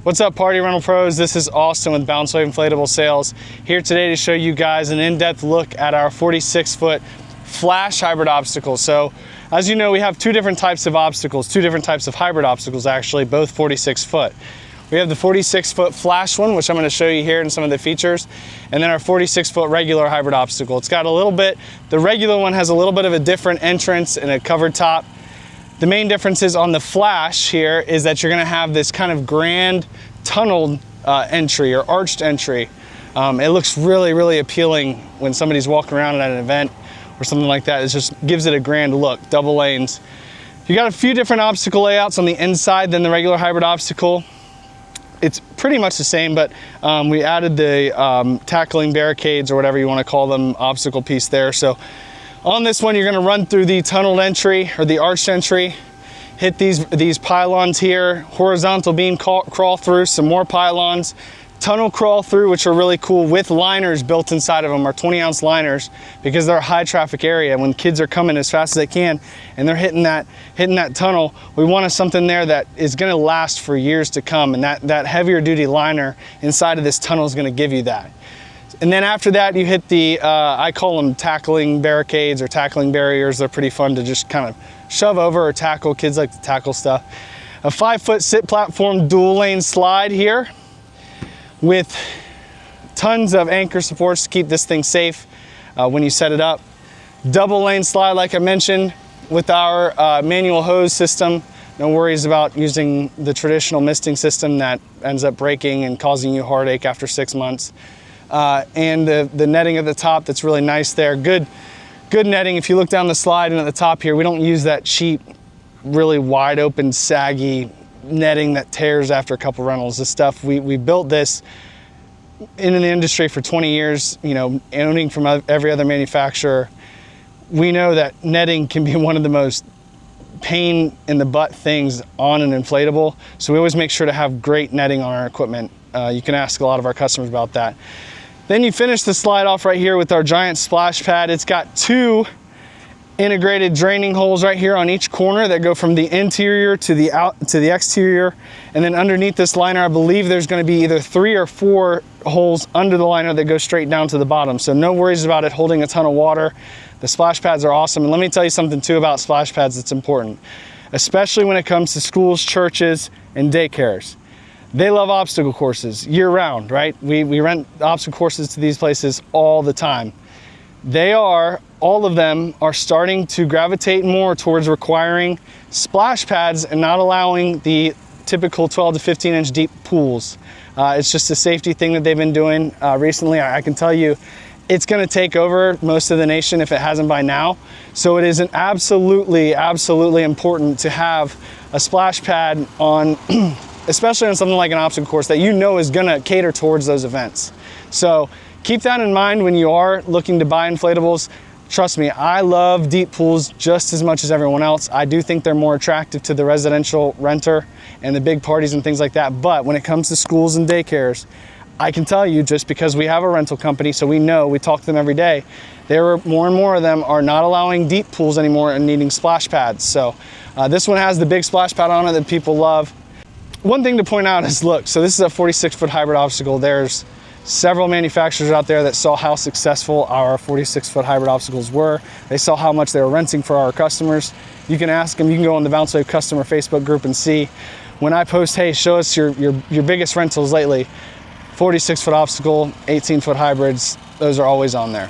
What's up, party rental pros? This is Austin with BounceWave Inflatable Sales, here today to show you guys an in-depth look at our 46-foot flash hybrid obstacle. So as you know, we have two different types of obstacles, two different types of hybrid obstacles actually, both 46 foot. We have the 46-foot flash one, which I'm going to show you here in some of the features, and then our 46-foot regular hybrid obstacle. It's got a little bit, the regular one has a little bit of a different entrance and a covered top. The main differences on the flash here is that you're going to have this kind of grand tunneled entry or arched entry. It looks really, really appealing when somebody's walking around at an event or something like that. It just gives it a grand look, double lanes. You got a few different obstacle layouts on the inside than the regular hybrid obstacle. It's pretty much the same, but we added the tackling barricades or whatever you want to call them obstacle piece there. So on this one, you're going to run through the tunneled entry or the arched entry, hit these pylons here, horizontal beam crawl through, some more pylons, tunnel crawl through, which are really cool with liners built inside of them, are 20-ounce liners, because they're a high traffic area. When kids are coming as fast as they can and they're hitting that tunnel, we want something there that is going to last for years to come, and that heavier duty liner inside of this tunnel is going to give you that. And then after that, you hit the, I call them tackling barricades or tackling barriers. They're pretty fun to just kind of shove over or tackle. Kids like to tackle stuff. A 5-foot sit platform dual lane slide here with tons of anchor supports to keep this thing safe when you set it up. Double lane slide, like I mentioned, with our manual hose system. No worries about using the traditional misting system that ends up breaking and causing you heartache after 6 months. And the netting at the top, that's really nice there. Good netting. If you look down the slide and at the top here, we don't use that cheap, really wide open, saggy netting that tears after a couple rentals. This stuff, we built this in the industry for 20 years, you know, owning from every other manufacturer. We know that netting can be one of the most pain in the butt things on an inflatable. So we always make sure to have great netting on our equipment. You can ask a lot of our customers about that. Then you finish the slide off right here with our giant splash pad. It's got two integrated draining holes right here on each corner that go from the interior to the exterior. And then underneath this liner, I believe there's going to be either 3 or 4 holes under the liner that go straight down to the bottom. So no worries about it holding a ton of water. The splash pads are awesome. And let me tell you something too about splash pads that's important, especially when it comes to schools, churches, and daycares. They love obstacle courses year round, right? We rent obstacle courses to these places all the time. All of them are starting to gravitate more towards requiring splash pads and not allowing the typical 12 to 15 inch deep pools. It's just a safety thing that they've been doing recently. I can tell you it's going to take over most of the nation if it hasn't by now. So it is absolutely important to have a splash pad on especially on something like an obstacle course that you know is gonna cater towards those events. So keep that in mind when you are looking to buy inflatables. Trust me, I love deep pools just as much as everyone else. I do think they're more attractive to the residential renter and the big parties and things like that. But when it comes to schools and daycares, I can tell you, just because we have a rental company, so we know, we talk to them every day, more and more of them are not allowing deep pools anymore and needing splash pads. So this one has the big splash pad on it that people love. One thing to point out is, look, so this is a 46-foot hybrid obstacle. There's several manufacturers out there that saw how successful our 46-foot hybrid obstacles were. They saw how much they were renting for our customers. You can ask them, you can go on the BounceWave customer Facebook group and see when I post, hey, show us your biggest rentals lately. 46-foot obstacle, 18-foot hybrids, those are always on there.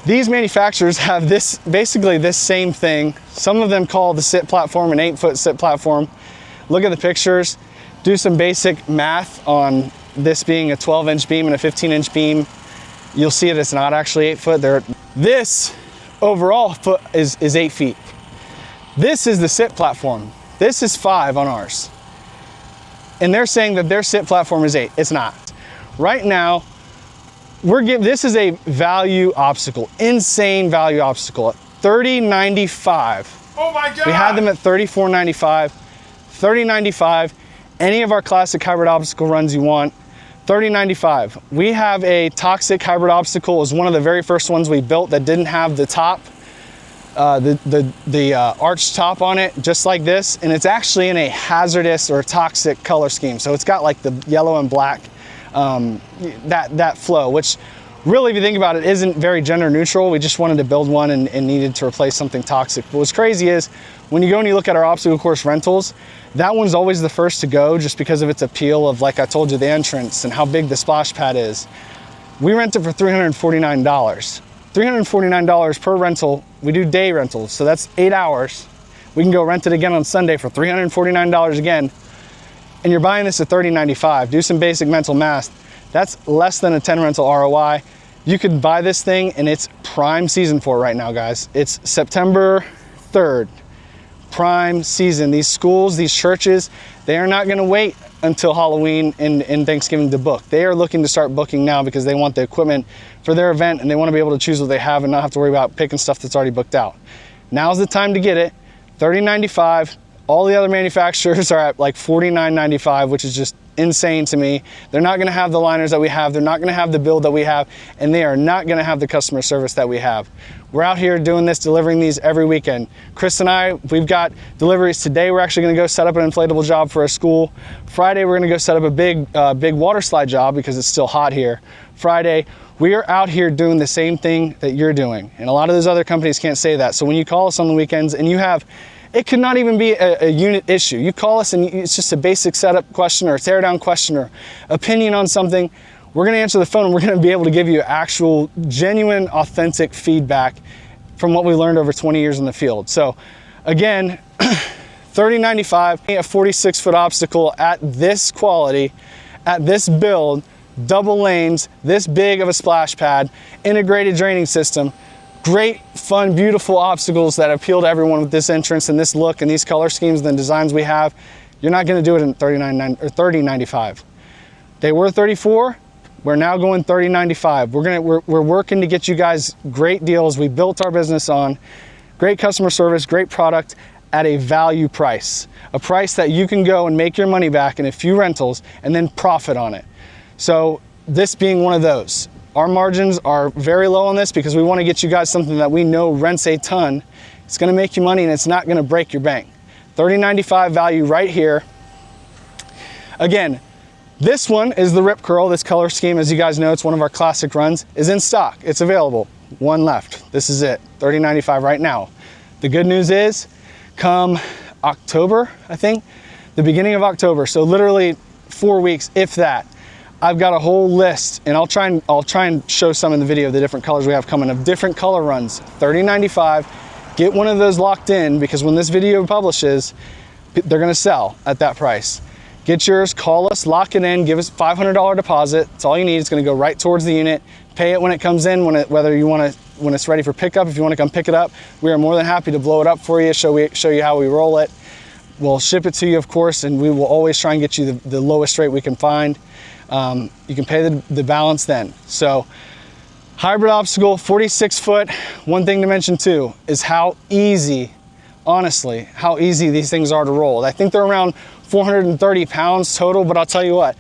These manufacturers have basically this same thing. Some of them call the sit platform an 8-foot sit platform. Look at the pictures, do some basic math on this being a 12-inch beam and a 15-inch beam. You'll see it's not actually 8 foot. This overall foot is 8 feet. This is the sit platform. This is 5 on ours. And they're saying that their sit platform is 8. It's not. Right now, this is a value obstacle, insane value obstacle at $30.95. Oh my God! We had them at $34.95. $30.95, any of our classic hybrid obstacle runs you want, $30.95. We have a toxic hybrid obstacle. It was one of the very first ones we built that didn't have the top the arch top on it, just like this, and it's actually in a hazardous or toxic color scheme. So it's got like the yellow and black, that flow, which really, if you think about it, isn't very gender neutral. We just wanted to build one and needed to replace something toxic. But what's crazy is when you go and you look at our obstacle course rentals, that one's always the first to go just because of its appeal of, like I told you, the entrance and how big the splash pad is. We rent it for $349. $349 per rental. We do day rentals, so that's 8 hours. We can go rent it again on Sunday for $349 again, and you're buying this at $30.95. Do some basic mental math. That's less than a 10 rental ROI. You could buy this thing, and it's prime season for it right now, guys. It's September 3rd, prime season. These schools, these churches, they are not gonna wait until Halloween and Thanksgiving to book. They are looking to start booking now because they want the equipment for their event, and they wanna be able to choose what they have and not have to worry about picking stuff that's already booked out. Now's the time to get it. $30.95. All the other manufacturers are at like $49.95, which is just insane to me. They're not gonna have the liners that we have. They're not gonna have the build that we have, and they are not gonna have the customer service that we have. We're out here doing this, delivering these every weekend. Chris and I, we've got deliveries today. We're actually gonna go set up an inflatable job for a school. Friday, we're gonna go set up a big water slide job because it's still hot here. Friday, we are out here doing the same thing that you're doing. And a lot of those other companies can't say that. So when you call us on the weekends and you have, it could not even be a unit issue. You call us and it's just a basic setup question or a tear down question or opinion on something. We're gonna answer the phone and we're gonna be able to give you actual, genuine, authentic feedback from what we learned over 20 years in the field. So again, $30.95, a 46-foot obstacle at this quality, at this build, double lanes, this big of a splash pad, integrated draining system. Great, fun, beautiful obstacles that appeal to everyone with this entrance and this look and these color schemes and the designs we have. You're not gonna do it in $30.95. They were $34, we're now going $30.95. We're working to get you guys great deals. We built our business on great customer service, great product at a value price. A price that you can go and make your money back in a few rentals and then profit on it. So this being one of those. Our margins are very low on this because we want to get you guys something that we know rents a ton. It's going to make you money and it's not going to break your bank. $30.95 value right here. Again, this one is the Rip Curl. This color scheme, as you guys know, it's one of our classic runs, is in stock. It's available. One left. This is it. $30.95 right now. The good news is, come October, I think, the beginning of October, so literally 4 weeks, if that, I've got a whole list, and I'll try and show some in the video of the different colors we have coming of different color runs. $30.95. Get one of those locked in because when this video publishes, they're gonna sell at that price. Get yours, call us, lock it in, give us $500 deposit. It's all you need. It's gonna go right towards the unit. Pay it when it comes in, when it's ready for pickup. If you wanna come pick it up, we are more than happy to blow it up for you, show you how we roll it. We'll ship it to you, of course, and we will always try and get you the lowest rate we can find. You can pay the balance then. So hybrid obstacle, 46 foot. One thing to mention too is how easy, honestly, how easy these things are to roll. I think they're around 430 pounds total, but I'll tell you what,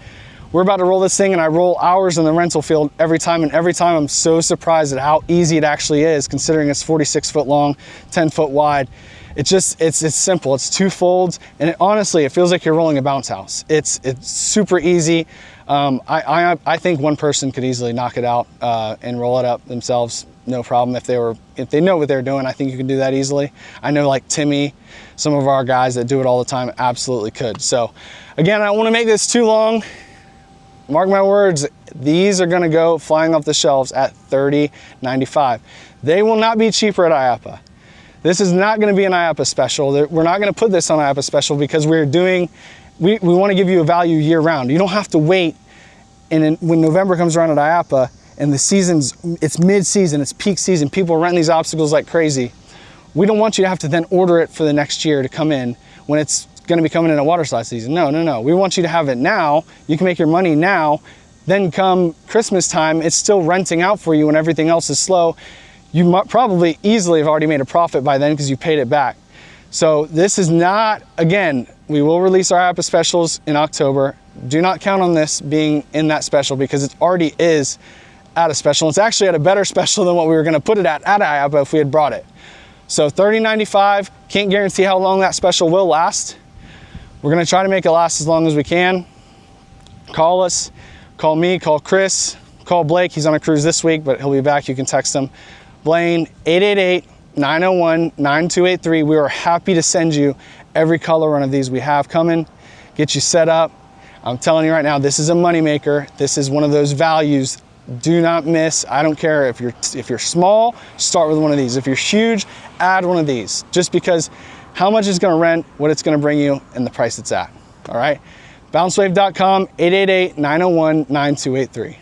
we're about to roll this thing and I roll hours in the rental field every time, and every time I'm so surprised at how easy it actually is considering it's 46 foot long, 10 foot wide. It's simple. It's two folds, and honestly, it feels like you're rolling a bounce house. It's super easy. I think one person could easily knock it out and roll it up themselves, no problem. If they know what they're doing, I think you can do that easily. I know like Timmy, some of our guys that do it all the time, absolutely could. So again, I don't want to make this too long. Mark my words, these are going to go flying off the shelves at $30.95. They will not be cheaper at IAAPA. This is not going to be an IAAPA special. We're not going to put this on IAAPA special because we want to give you a value year round. You don't have to wait, and when November comes around at IAAPA and it's mid-season, it's peak season, people are renting these obstacles like crazy. We don't want you to have to then order it for the next year to come in when it's going to be coming in a water slide season. No. We want you to have it now. You can make your money now. Then come Christmas time, it's still renting out for you when everything else is slow. You might probably easily have already made a profit by then because you paid it back. So this is not, again, we will release our IAAPA specials in October. Do not count on this being in that special because it already is at a special. It's actually at a better special than what we were going to put it at IAAPA if we had brought it. So $30.95, can't guarantee how long that special will last. We're gonna try to make it last as long as we can. Call us, call me, call Chris, call Blake. He's on a cruise this week, but he'll be back. You can text him. Blaine, 888-901-9283. We are happy to send you every color run of these we have coming, get you set up. I'm telling you right now, this is a moneymaker. This is one of those values. Do not miss. I don't care if you're small, start with one of these. If you're huge, add one of these. Just because how much it's gonna rent, what it's gonna bring you, and the price it's at. All right? BounceWave.com, 888-901-9283.